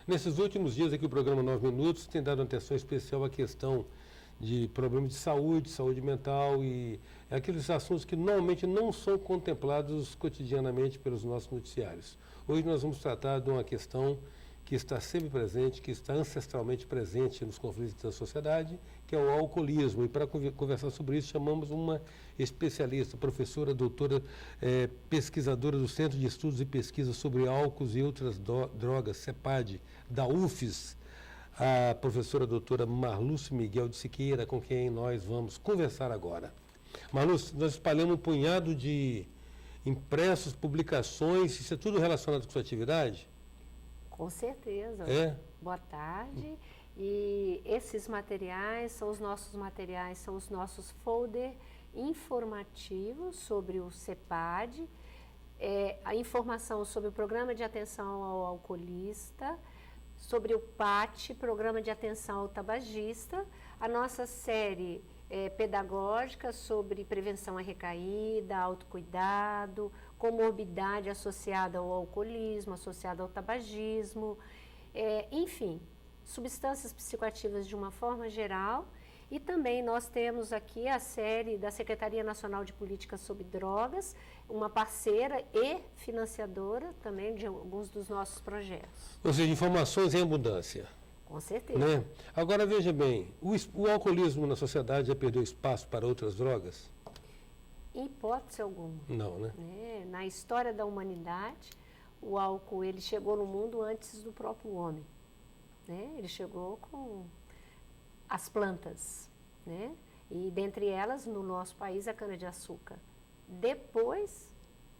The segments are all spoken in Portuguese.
Nesses últimos dias aqui o programa 9 Minutos tem dado atenção especial à questão de problemas de saúde mental e aqueles assuntos que normalmente não são contemplados cotidianamente pelos nossos noticiários. Hoje nós vamos tratar de uma questão que está sempre presente, que está ancestralmente presente nos conflitos da sociedade, que é o alcoolismo. E para conversar sobre isso, chamamos uma especialista, professora, doutora, pesquisadora do Centro de Estudos e Pesquisa sobre Álcools e Outras Drogas, CEPAD, da UFES, a professora doutora Marluce Miguel de Siqueira, com quem nós vamos conversar agora. Marluce, nós espalhamos um punhado de impressos, publicações, isso é tudo relacionado com sua atividade? Com certeza. É? Boa tarde. E esses materiais são os nossos folder informativos sobre o CEPAD, a informação sobre o Programa de Atenção ao Alcoolista, sobre o PAT, Programa de Atenção ao Tabagista, a nossa série pedagógica sobre prevenção à recaída, autocuidado, comorbidade associada ao alcoolismo, associada ao tabagismo, enfim, substâncias psicoativas de uma forma geral. E também nós temos aqui a série da Secretaria Nacional de Políticas sobre Drogas, uma parceira e financiadora também de alguns dos nossos projetos. Ou seja, informações em abundância. Com certeza. Né? Agora, veja bem, o alcoolismo na sociedade já perdeu espaço para outras drogas? Em hipótese alguma. Não, né? Na história da humanidade, o álcool ele chegou no mundo antes do próprio homem. Né? Ele chegou com as plantas, né? E dentre elas, no nosso país, a cana-de-açúcar. Depois,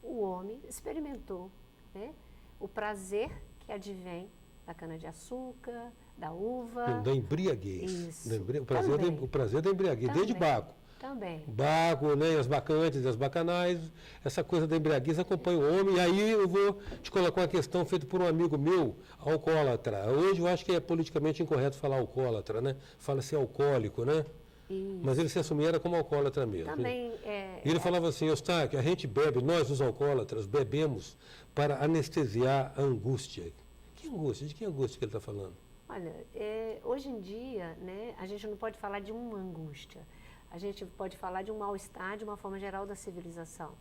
o homem experimentou, né, o prazer que advém da cana-de-açúcar, da uva. Da embriaguez. Isso. O prazer da embriaguez, desde Baco. Também. Baco, né, as bacantes, as bacanais, essa coisa da embriaguez acompanha o homem. E aí eu vou te colocar uma questão feita por um amigo meu, alcoólatra. Hoje eu acho que é politicamente incorreto falar alcoólatra, né? Fala-se alcoólico, né? Isso. Mas ele se assumia era como alcoólatra mesmo. Também E ele falava assim, Eustáquio, a gente bebe, nós os alcoólatras bebemos para anestesiar a angústia. Que angústia? De que angústia que ele está falando? Olha, hoje em dia, né, a gente não pode falar de uma angústia. A gente pode falar de um mal-estar de uma forma geral da civilização.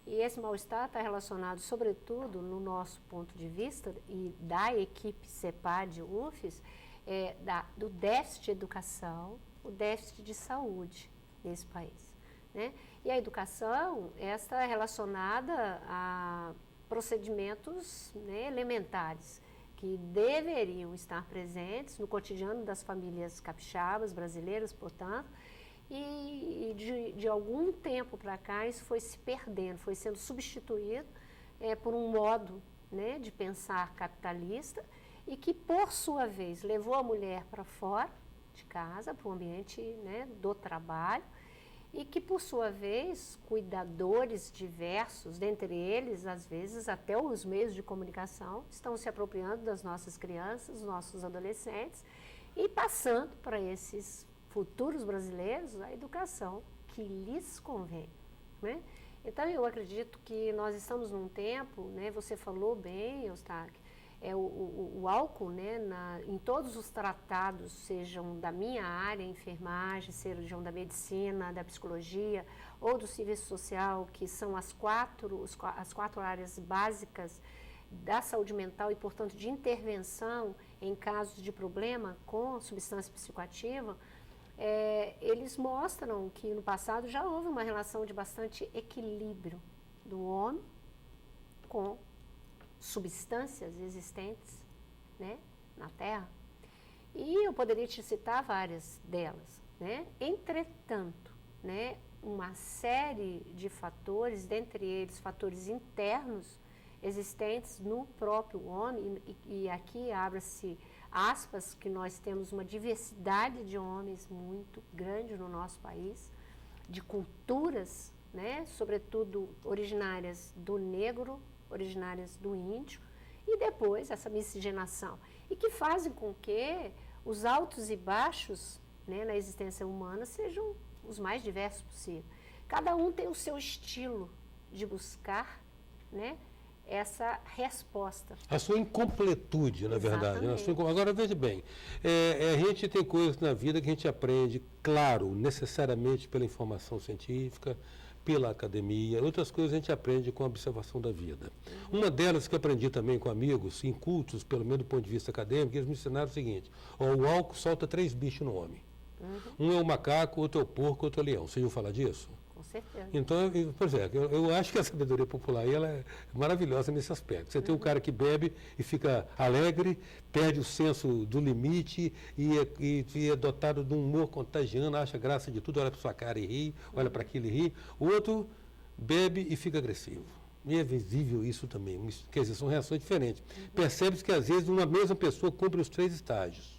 E esse mal-estar está relacionado, sobretudo, no nosso ponto de vista, e da equipe CEPAD UFES, do déficit de educação, o déficit de saúde nesse país. Né? E a educação, esta é relacionada a procedimentos, né, elementares, que deveriam estar presentes no cotidiano das famílias capixabas, brasileiras, portanto, e de algum tempo para cá isso foi se perdendo, foi sendo substituído por um modo, né, de pensar capitalista e que, por sua vez, levou a mulher para fora de casa, para o ambiente, né, do trabalho, e que, por sua vez, cuidadores diversos, dentre eles, às vezes, até os meios de comunicação, estão se apropriando das nossas crianças, dos nossos adolescentes, e passando para esses futuros brasileiros a educação que lhes convém. Né? Então, eu acredito que nós estamos num tempo, né, você falou bem, Eustáquio, o álcool, né, em todos os tratados, sejam da minha área, enfermagem, sejam da medicina, da psicologia ou do serviço social, que são as quatro áreas básicas da saúde mental e, portanto, de intervenção em casos de problema com substância psicoativa, eles mostram que no passado já houve uma relação de bastante equilíbrio do homem com substâncias existentes, né, na Terra. E eu poderia te citar várias delas. Né? Entretanto, né, uma série de fatores, dentre eles fatores internos existentes no próprio homem, e aqui abre-se aspas, que nós temos uma diversidade de homens muito grande no nosso país, de culturas, né, sobretudo originárias do negro, originárias do índio, e depois essa miscigenação, e que fazem com que os altos e baixos, né, na existência humana sejam os mais diversos possível. Cada um tem o seu estilo de buscar, né, essa resposta. A sua incompletude, na verdade. Né? Agora, veja bem, a gente tem coisas na vida que a gente aprende, claro, necessariamente pela informação científica, pela academia, outras coisas a gente aprende com a observação da vida. Uma delas que eu aprendi também com amigos, incultos, pelo menos do ponto de vista acadêmico, eles me ensinaram o seguinte: o álcool solta 3 bichos no homem. Um é o macaco, outro é o porco, outro é o leão. Você ouviu falar disso? Com certeza. Então, pois é, eu acho que a sabedoria popular ela é maravilhosa nesse aspecto. Você tem um cara que bebe e fica alegre, perde o senso do limite e é dotado de um humor contagiante, acha graça de tudo, olha para sua cara e ri, olha para aquilo e ri. O outro bebe e fica agressivo. E é visível isso também. Quer dizer, são reações diferentes. Percebe-se que, às vezes, uma mesma pessoa cumpre os 3 estágios.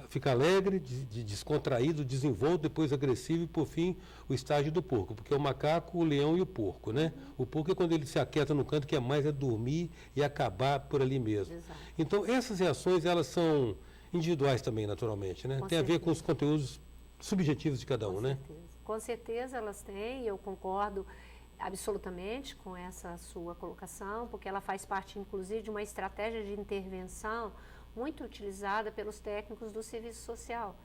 Fica alegre, descontraído, desenvolto, depois agressivo e, por fim, o estágio do porco. Porque é o macaco, o leão e o porco, né? O porco é quando ele se aquieta no canto, que é mais dormir e acabar por ali mesmo. Exato. Então, essas reações, elas são individuais também, naturalmente, né? Tem a ver com os conteúdos subjetivos de cada um, né? Com certeza elas têm, eu concordo absolutamente com essa sua colocação, porque ela faz parte, inclusive, de uma estratégia de intervenção muito utilizada pelos técnicos do serviço social,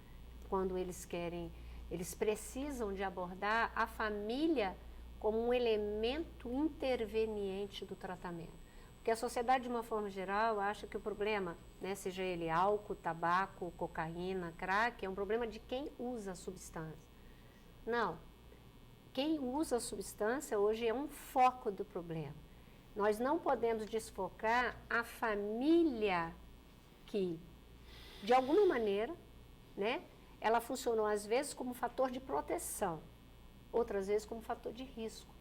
quando eles precisam de abordar a família como um elemento interveniente do tratamento. Porque a sociedade, de uma forma geral, acha que o problema, né, seja ele álcool, tabaco, cocaína, crack, é um problema de quem usa a substância. Não. Quem usa a substância hoje é um foco do problema. Nós não podemos desfocar a família que, de alguma maneira, né, ela funcionou às vezes como fator de proteção, outras vezes como fator de risco,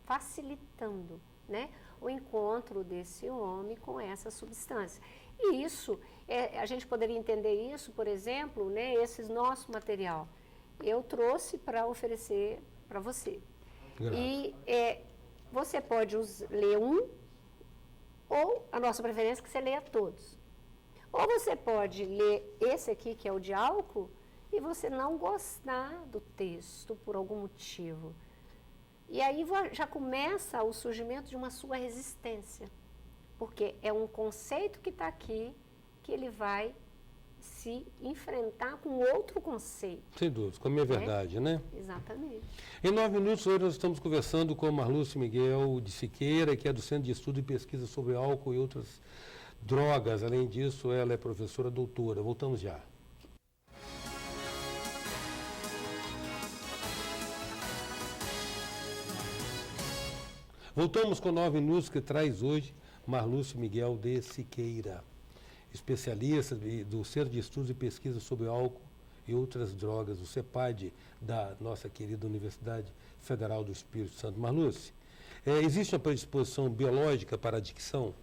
facilitando, né, o encontro desse homem com essa substância. E isso, a gente poderia entender isso, por exemplo, né, esse nosso material. Eu trouxe para oferecer para você. Graças. E você pode ler um, ou a nossa preferência é que você leia todos. Ou você pode ler esse aqui, que é o de álcool, e você não gostar do texto por algum motivo. E aí já começa o surgimento de uma sua resistência. Porque é um conceito que está aqui, que ele vai se enfrentar com outro conceito. Sem dúvida, com a minha verdade, né? Exatamente. Em 9 minutos, hoje nós estamos conversando com Marlúcia Miguel de Siqueira, que é do Centro de Estudo e Pesquisa sobre Álcool e outras drogas. Além disso, ela é professora doutora. Voltamos já. Voltamos com 9 minutos, que traz hoje Marlúcia Miguel de Siqueira, especialista do Centro de Estudos e Pesquisa sobre Álcool e outras drogas, o CEPAD, da nossa querida Universidade Federal do Espírito Santo. Marlúcia, existe uma predisposição biológica para a adicção?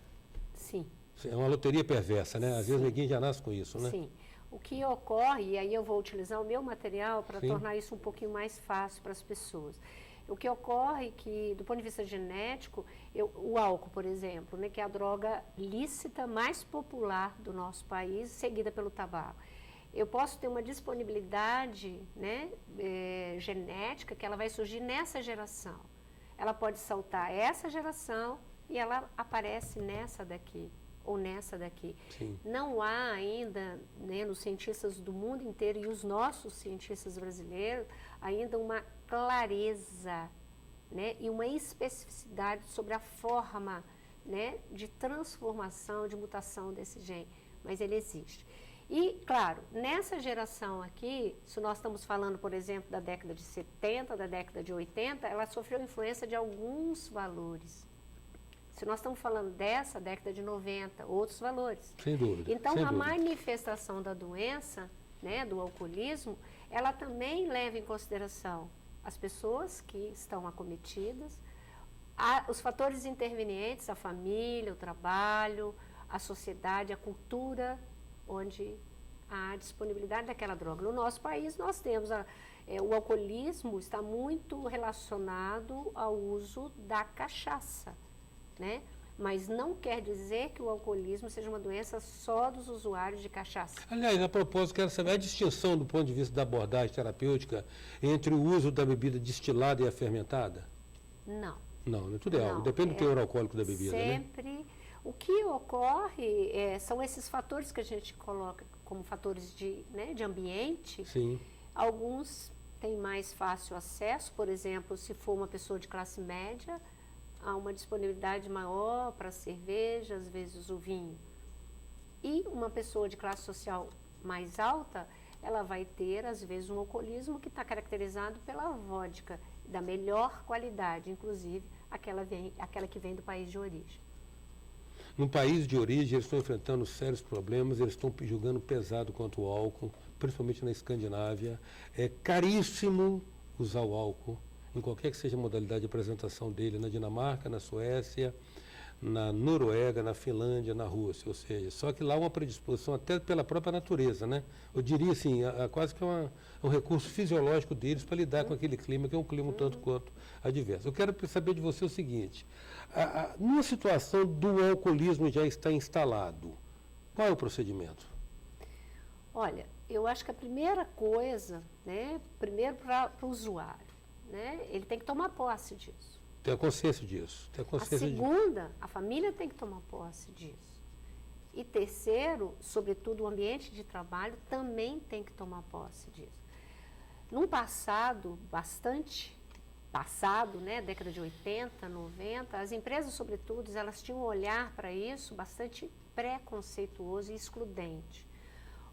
Sim. É uma loteria perversa, né? Às vezes ninguém já nasce com isso, né? Sim. O que ocorre, e aí eu vou utilizar o meu material para tornar isso um pouquinho mais fácil para as pessoas. O que ocorre é que, do ponto de vista genético, o álcool, por exemplo, né, que é a droga lícita mais popular do nosso país, seguida pelo tabaco. Eu posso ter uma disponibilidade, né, genética que ela vai surgir nessa geração. Ela pode saltar essa geração e ela aparece nessa daqui ou nessa daqui. Sim. Não há ainda, né, nos cientistas do mundo inteiro e os nossos cientistas brasileiros, ainda uma clareza, né, e uma especificidade sobre a forma, né, de transformação, de mutação desse gene, mas ele existe. E, claro, nessa geração aqui, se nós estamos falando, por exemplo, da década de 70, da década de 80, ela sofreu influência de alguns valores. Se nós estamos falando dessa década de 90, outros valores. Sem dúvida. Então, sem a dúvida. manifestação da doença, né, do alcoolismo, ela também leva em consideração as pessoas que estão acometidas, os fatores intervenientes, a família, o trabalho, a sociedade, a cultura, onde há a disponibilidade daquela droga. No nosso país, nós temos o alcoolismo está muito relacionado ao uso da cachaça, né? Mas não quer dizer que o alcoolismo seja uma doença só dos usuários de cachaça. Aliás, a propósito, quero saber a distinção do ponto de vista da abordagem terapêutica entre o uso da bebida destilada e a fermentada? Não. Não, tudo é álcool. Não, Depende do teor alcoólico da bebida, né? sempre. O que ocorre são esses fatores que a gente coloca como fatores de ambiente. Sim. Alguns têm mais fácil acesso, por exemplo, se for uma pessoa de classe média, há uma disponibilidade maior para a cerveja, às vezes o vinho. E uma pessoa de classe social mais alta, ela vai ter, às vezes, um alcoolismo que está caracterizado pela vodka, da melhor qualidade, inclusive aquela que vem do país de origem. No país de origem, eles estão enfrentando sérios problemas, eles estão julgando pesado quanto o álcool, principalmente na Escandinávia. É caríssimo usar o álcool, em qualquer que seja a modalidade de apresentação dele, na Dinamarca, na Suécia, na Noruega, na Finlândia, na Rússia, ou seja, só que lá há uma predisposição até pela própria natureza, né? Eu diria assim, quase que é um recurso fisiológico deles para lidar com aquele clima, que é um clima um tanto quanto adverso. Eu quero saber de você o seguinte, numa situação do alcoolismo já está instalado, qual é o procedimento? Olha, eu acho que a primeira coisa, né, primeiro para o usuário, né, ele tem que tomar posse disso. Ter a consciência disso. A segunda, a família tem que tomar posse disso. E terceiro, sobretudo o ambiente de trabalho também tem que tomar posse disso. Num passado bastante passado, né, década de 80, 90, as empresas, sobretudo, elas tinham um olhar para isso bastante preconceituoso e excludente.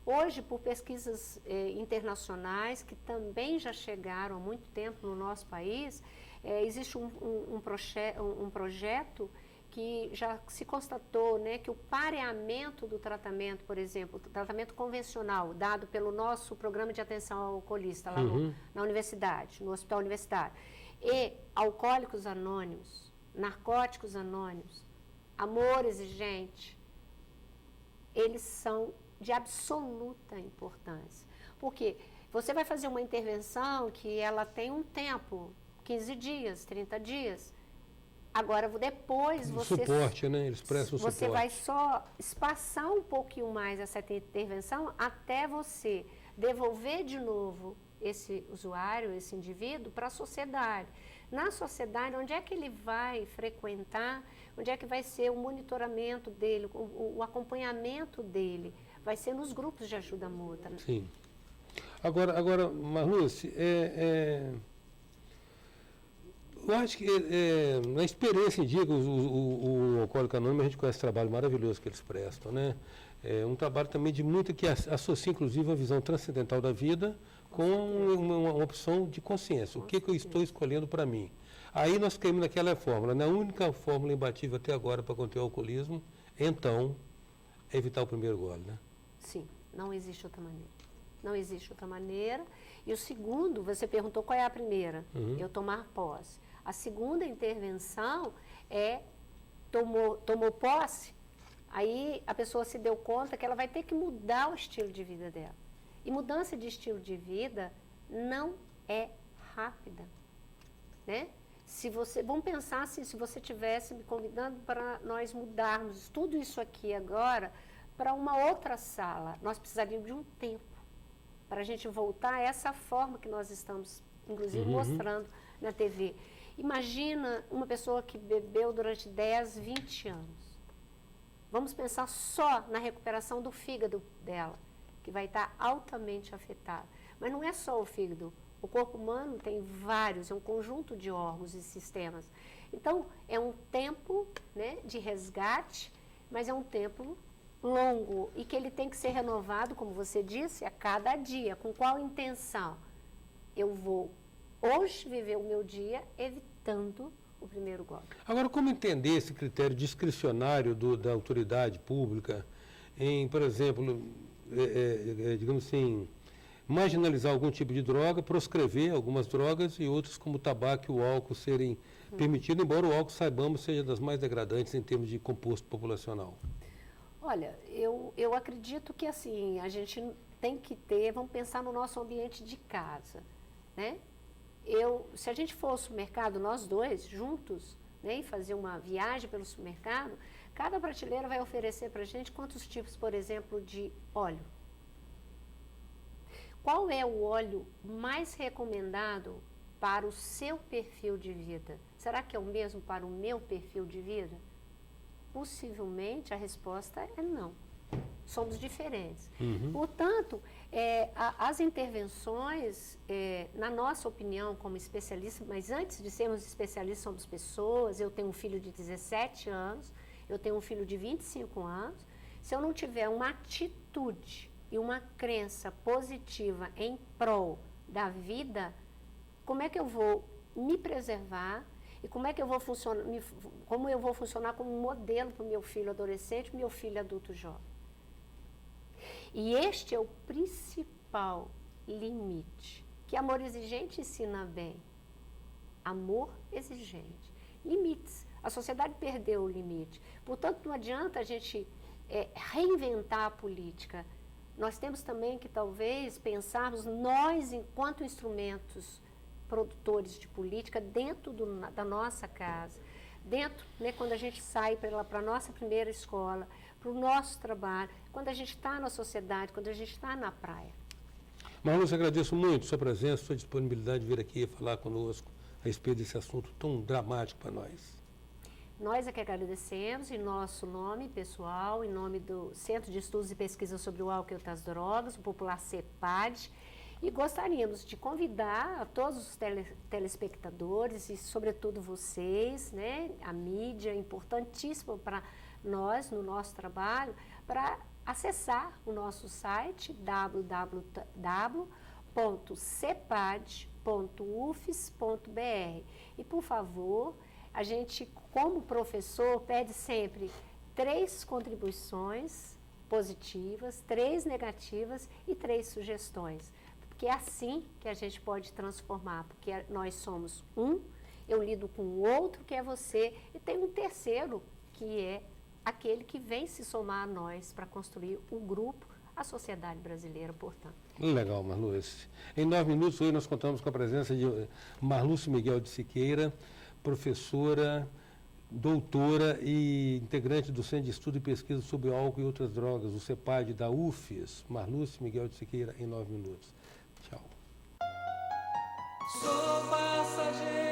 Hoje, por pesquisas internacionais que também já chegaram há muito tempo no nosso país, existe um projeto que já se constatou, né, que o pareamento do tratamento, por exemplo, o tratamento convencional dado pelo nosso programa de atenção ao alcoolista lá na universidade, no hospital universitário, e alcoólicos anônimos, narcóticos anônimos, amor exigente, eles são de absoluta importância. Porque você vai fazer uma intervenção que ela tem um tempo, 15 dias, 30 dias. Agora, depois você... Suporte, né? Eles prestam você suporte. vai só espaçar um pouquinho mais essa intervenção até você devolver de novo esse usuário, esse indivíduo, para a sociedade. Na sociedade, onde é que ele vai frequentar, onde é que vai ser o monitoramento dele, o acompanhamento dele? Vai ser nos grupos de ajuda mútua. Né? Sim. Agora, Marluce, eu acho que na experiência indica, o Alcoólico Anônimo, a gente conhece o trabalho maravilhoso que eles prestam, né? É um trabalho também de muito que associa, inclusive, a visão transcendental da vida com uma opção de consciência. O que eu estou escolhendo para mim? Aí nós caímos naquela fórmula, na única fórmula imbatível até agora para conter o alcoolismo, então, é evitar o primeiro gole, né? Sim, não existe outra maneira. Não existe outra maneira. E o segundo, você perguntou qual é a primeira? Eu tomar posse. A segunda intervenção tomou posse, aí a pessoa se deu conta que ela vai ter que mudar o estilo de vida dela. E mudança de estilo de vida não é rápida, né? Vamos pensar assim, se você estivesse me convidando para nós mudarmos tudo isso aqui agora para uma outra sala, nós precisaríamos de um tempo para a gente voltar a essa forma que nós estamos, inclusive, mostrando na TV. Imagina uma pessoa que bebeu durante 10, 20 anos. Vamos pensar só na recuperação do fígado dela, que vai estar altamente afetado. Mas não é só o fígado. O corpo humano tem vários, é um conjunto de órgãos e sistemas. Então, é um tempo, né, de resgate, mas é um tempo longo e que ele tem que ser renovado, como você disse, a cada dia. Com qual intenção? Eu vou hoje viver o meu dia evitando o primeiro golpe. Agora, como entender esse critério discricionário da autoridade pública em, por exemplo, digamos assim, marginalizar algum tipo de droga, proscrever algumas drogas e outras como o tabaco e o álcool serem permitidos, embora o álcool, saibamos, seja das mais degradantes em termos de composto populacional? Olha, eu acredito que assim, a gente tem que ter, vamos pensar no nosso ambiente de casa, né? Se a gente for ao supermercado, nós dois, juntos, né, e fazer uma viagem pelo supermercado, cada prateleira vai oferecer para a gente quantos tipos, por exemplo, de óleo. Qual é o óleo mais recomendado para o seu perfil de vida, será que é o mesmo para o meu perfil de vida? Possivelmente a resposta é não. Somos diferentes. Portanto, as intervenções, na nossa opinião, como especialista, mas antes de sermos especialistas, somos pessoas. Eu tenho um filho de 17 anos, eu tenho um filho de 25 anos. Se eu não tiver uma atitude e uma crença positiva em prol da vida, como é que eu vou me preservar e como é que eu vou funcionar, como eu vou funcionar como modelo para o meu filho adolescente, meu filho adulto jovem? E este é o principal limite, que amor exigente ensina bem. Amor exigente. Limites. A sociedade perdeu o limite. Portanto, não adianta a gente reinventar a política. Nós temos também que, talvez, pensarmos nós, enquanto instrumentos produtores de política, dentro da nossa casa. Dentro, né, quando a gente sai para a nossa primeira escola, para o nosso trabalho, quando a gente está na sociedade, quando a gente está na praia. Marluce, agradeço muito sua presença, sua disponibilidade de vir aqui falar conosco a respeito desse assunto tão dramático para nós. Nós é que agradecemos, em nosso nome pessoal, em nome do Centro de Estudos e Pesquisa sobre o Álcool e outras Drogas, o popular CEPAD, e gostaríamos de convidar a todos os telespectadores e, sobretudo, vocês, né, a mídia, importantíssima para nós, no nosso trabalho, para acessar o nosso site www.cepad.ufes.br. E, por favor, a gente, como professor, pede sempre 3 contribuições positivas, 3 negativas e 3 sugestões. Porque é assim que a gente pode transformar, porque nós somos eu lido com o outro, que é você, e tem um terceiro, que é aquele que vem se somar a nós para construir o grupo, a sociedade brasileira, portanto. Legal, Marluce. Em 9 minutos, hoje nós contamos com a presença de Marluce Miguel de Siqueira, professora, doutora e integrante do Centro de Estudo e Pesquisa sobre o Álcool e outras Drogas, o CEPAD da UFES. Marluce Miguel de Siqueira, em 9 minutos. Tchau. Sou passageiro.